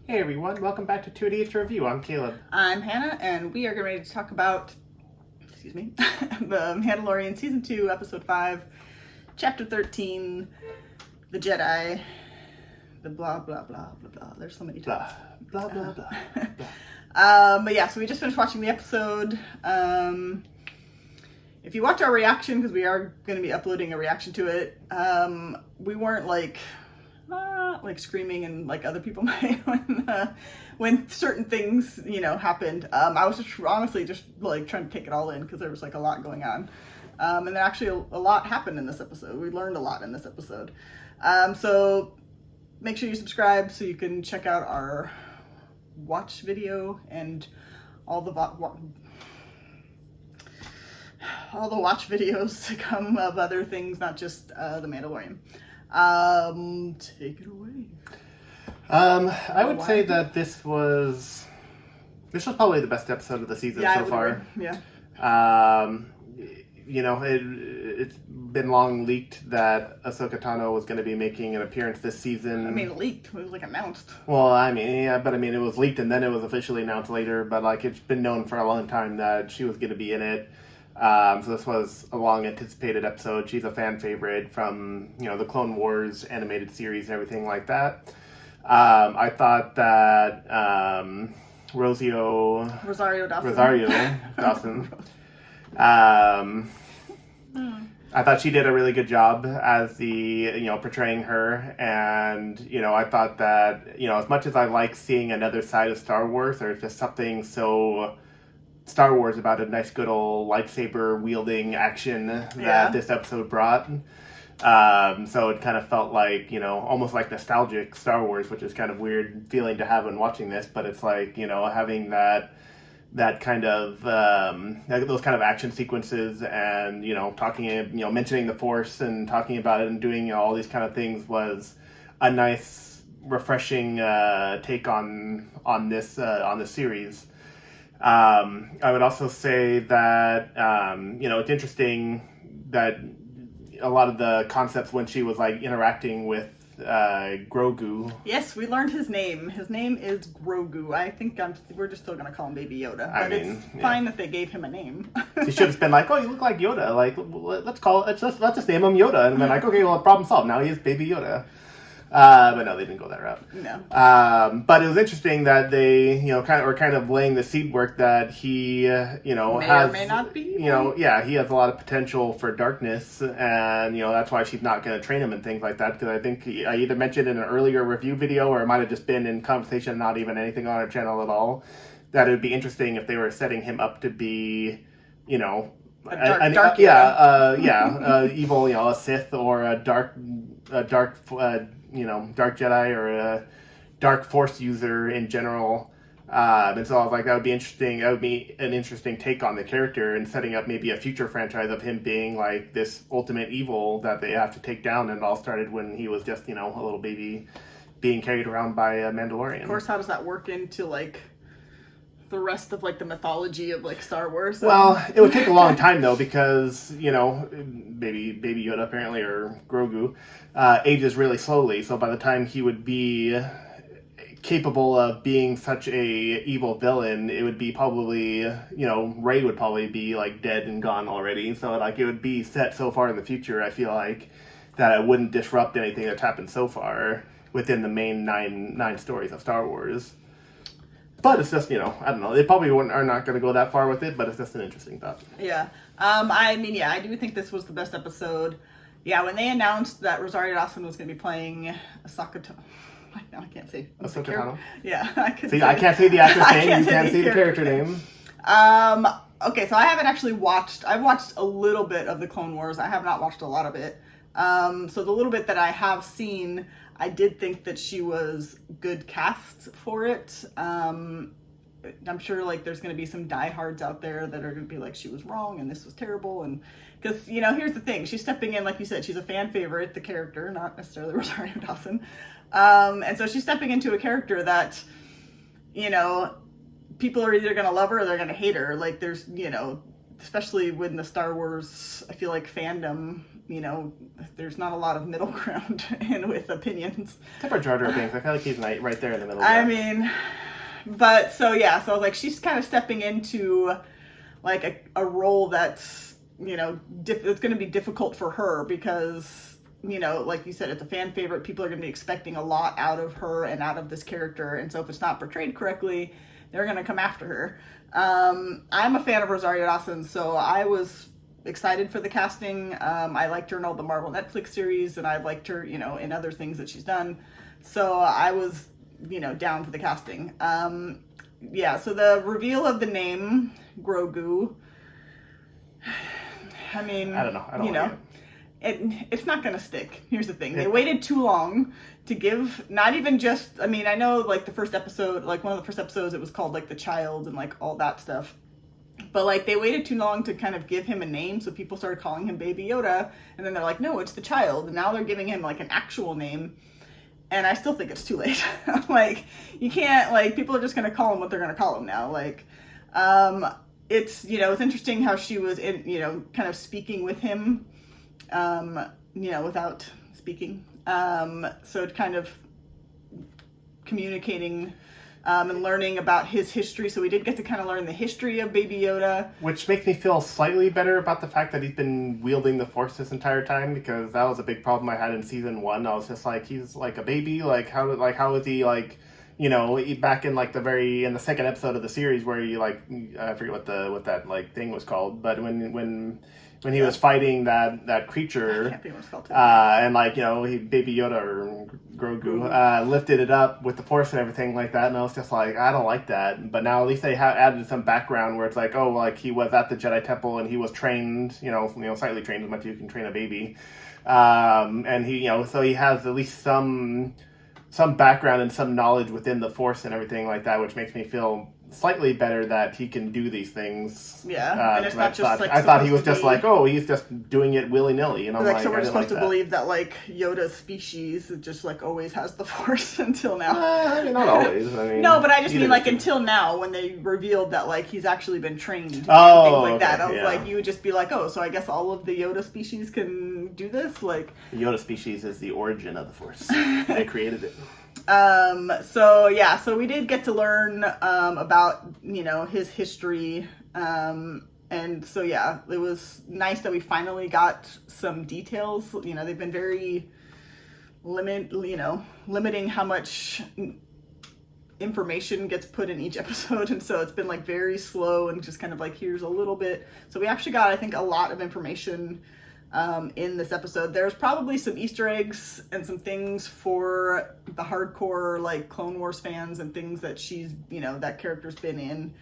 Hey everyone, welcome back to 2 Idiots Review. I'm Caleb. I'm Hannah, and we are getting ready to talk about, the Mandalorian Season 2, Episode 5, Chapter 13, the Jedi, the blah, blah, blah, blah, blah. There's so many Blah, times. blah, blah, blah, blah. But yeah, so we just finished watching the episode. If you watch our reaction, because we are going to be uploading a reaction to it, we weren't like screaming and like other people might when certain things happened. I was just honestly just like trying to take it all in because there was like a lot going on, and then actually a lot happened in this episode. We learned a lot in this episode, so make sure you subscribe so you can check out our watch video and all the watch videos to come of other things, not just the Mandalorian. Take it away. I would say that this was probably the best episode of the season so far. Yeah. It's been long leaked that Ahsoka Tano was going to be making an appearance this season. I mean, leaked. It was like announced. Well, it was leaked and then it was officially announced later. But like, it's been known for a long time that she was going to be in it. So this was a long anticipated episode. She's a fan favorite from, the Clone Wars animated series and everything like that. I thought that Rosario Dawson. I thought she did a really good job as portraying her. And, I thought that, as much as I like seeing another side of Star Wars, there's just something so Star Wars about a nice good old lightsaber wielding action that this episode brought. So it kind of felt like, almost like nostalgic Star Wars, which is kind of weird feeling to have when watching this, but it's like, having that kind of, those kind of action sequences and, talking, mentioning the Force and talking about it and doing all these kind of things was a nice, refreshing take on this series. I would also say that, it's interesting that a lot of the concepts when she was like interacting with Grogu. Yes, we learned his name. His name is Grogu. I think we're just still going to call him Baby Yoda. But it's fine that they gave him a name. She should have been like, oh, you look like Yoda. Like, let's just name him Yoda. And then like, okay, well, problem solved. Now he is Baby Yoda. But no, they didn't go that route. No. But it was interesting that they, kind of laying the seed work that he, has, may or may not be. he has a lot of potential for darkness, and that's why she's not going to train him and things like that. Because I think I either mentioned in an earlier review video, or it might have just been in conversation, not even anything on our channel at all, that it would be interesting if they were setting him up to be, evil, a Sith or a dark Jedi or a dark Force user in general. And so I was like, that would be interesting. That would be an interesting take on the character and setting up maybe a future franchise of him being like this ultimate evil that they have to take down. And it all started when he was just, a little baby being carried around by a Mandalorian. Of course, how does that work into like the rest of like the mythology of like Star Wars? Well, it would take a long time though, because baby Yoda apparently, or Grogu, ages really slowly. So by the time he would be capable of being such a evil villain, it would be probably Rey would probably be like dead and gone already. So like it would be set so far in the future. I feel like that it wouldn't disrupt anything that's happened so far within the main nine stories of Star Wars. But it's just, I don't know. They probably are not going to go that far with it, but it's just an interesting thought. Yeah. I do think this was the best episode. Yeah, when they announced that Rosario Dawson was going to be playing Ahsoka Tano. I can't say. Ahsoka Tano? Yeah. I can't say the actress name. You can't say the character name. Okay, so I haven't actually watched. I've watched a little bit of the Clone Wars. I have not watched a lot of it. So the little bit that I have seen, I did think that she was good cast for it. I'm sure like there's going to be some diehards out there that are going to be like, she was wrong and this was terrible. And because, here's the thing. She's stepping in, like you said, she's a fan favorite, the character, not necessarily Rosario Dawson. And so she's stepping into a character that, people are either going to love her or they're going to hate her. Like there's, especially with the Star Wars, I feel like fandom, you know, there's not a lot of middle ground and with opinions. Except for Jar Jar Binks, I feel like he's right there in the middle. I mean, but so yeah, so like she's kind of stepping into like a role that's, you know, it's going to be difficult for her because, you know, like you said, it's a fan favorite. People are going to be expecting a lot out of her and out of this character, and so if it's not portrayed correctly, they're going to come after her. I'm a fan of Rosario Dawson, so I was excited for the casting. I liked her in all the Marvel Netflix series, and I liked her, you know, in other things that she's done. So I was, you know, down for the casting. Yeah, so the reveal of the name Grogu, I mean, I don't know. You know, it's not going to stick. Here's the thing. They waited too long to give, not even just, I mean, I know like the first episode, like one of the first episodes, it was called like The Child and like all that stuff. But like they waited too long to kind of give him a name, so people started calling him Baby Yoda, and then they're like, no, it's the child, and now they're giving him like an actual name, and I still think it's too late. Like you can't, like, people are just gonna call him what they're gonna call him now. Like, it's, you know, it's interesting how she was in, you know, kind of speaking with him, you know, without speaking. So it kind of communicating. And learning about his history. So we did get to kind of learn the history of Baby Yoda. Which makes me feel slightly better about the fact that he's been wielding the Force this entire time, because that was a big problem I had in season 1. I was just like, he's like a baby. Like how is he, like, you know, back in like in the second episode of the series where you, like, I forget what that like thing was called, but when he was fighting that creature, I can't think what it's called. And like, you know, Baby Yoda or Grogu lifted it up with the Force and everything like that, and I was just like, I don't like that. But now at least they have added some background where it's like, oh, like he was at the Jedi Temple and he was trained, you know, slightly trained as much as you can train a baby, and he, you know, so he has at least some background and some knowledge within the Force and everything like that, which makes me feel slightly better that he can do these things. Yeah, and it's not just like, I thought he was just like, oh, he's just doing it willy nilly, and I'm like, so we're supposed to that. believe that like Yoda's species just like always has the Force until now. I mean, not always. I mean, no, but I just mean like until now when they revealed that like he's actually been trained and things like that. I was like, you would just be like, oh, so I guess all of the Yoda species can do this. Like the Yoda species is the origin of the Force. They created it. So we did get to learn about, you know, his history, and so yeah, it was nice that we finally got some details. You know, they've been very limiting how much information gets put in each episode, and so it's been like very slow and just kind of like, here's a little bit. So we actually got, I think, a lot of information in this episode. There's probably some Easter eggs and some things for the hardcore like Clone Wars fans and things that she's, you know, that character's been in.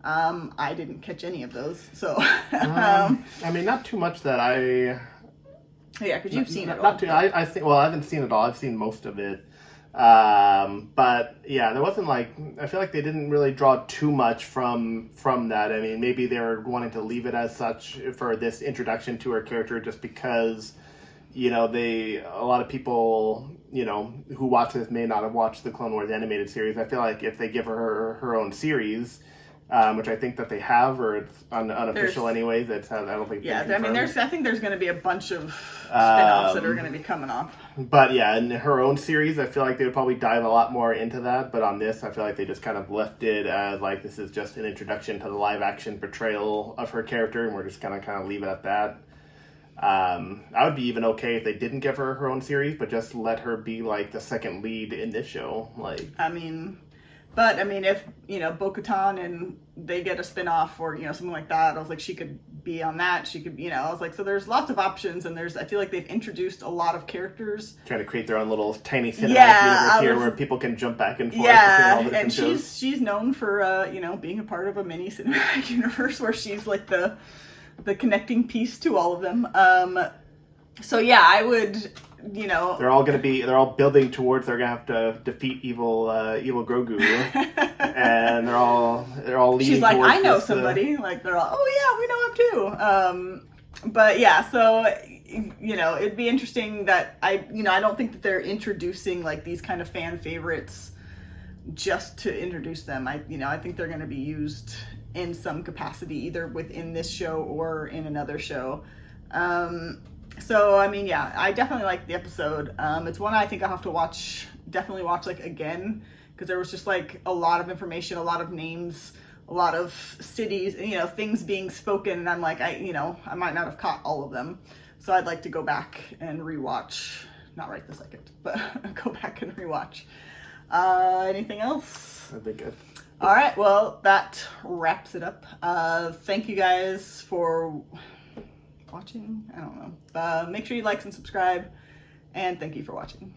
I didn't catch any of those, so I mean, not too much that I. Yeah, because you've seen it all. Not too. I think. Well, I haven't seen it all. I've seen most of it. But yeah, there wasn't like, I feel like they didn't really draw too much from that. I mean, maybe they were wanting to leave it as such for this introduction to her character, just because, you know, a lot of people, you know, who watch this may not have watched the Clone Wars animated series. I feel like if they give her own series, which I think that they have, or it's unofficial anyways. I don't think. Yeah, I mean, I think there's going to be a bunch of spin-offs that are going to be coming off. But yeah, in her own series, I feel like they would probably dive a lot more into that. But on this, I feel like they just kind of left it as like, this is just an introduction to the live-action portrayal of her character, and we're just gonna kind of leave it at that. I would be even okay if they didn't give her own series, but just let her be like the second lead in this show. Like, I mean, but I mean, if, you know, Bo-Katan and they get a spin-off or, you know, something like that, I was like, she could be on that. She could, you know, I was like, so there's lots of options, and I feel like they've introduced a lot of characters. Trying to create their own little tiny cinematic universe here where people can jump back and forth between all the different shows. And she's known for, you know, being a part of a mini cinematic universe where she's like the connecting piece to all of them. So yeah, I would, you know, they're all building towards, they're gonna have to defeat evil Grogu, and they're all leading. She's like, towards I know somebody. Like they're all, oh yeah, we know him too. But yeah, so, you know, it'd be interesting that I don't think that they're introducing like these kind of fan favorites just to introduce them. I think they're going to be used in some capacity, either within this show or in another show. So I mean, yeah, I definitely liked the episode. It's one I think I'll have to definitely watch like again, because there was just like a lot of information, a lot of names, a lot of cities, you know, things being spoken, and I'm like, I might not have caught all of them. So I'd like to go back and rewatch, not right this second, but go back and rewatch. Anything else? That'd be good. All right, well, that wraps it up. Thank you guys for watching. I don't know. Make sure you like and subscribe, and thank you for watching.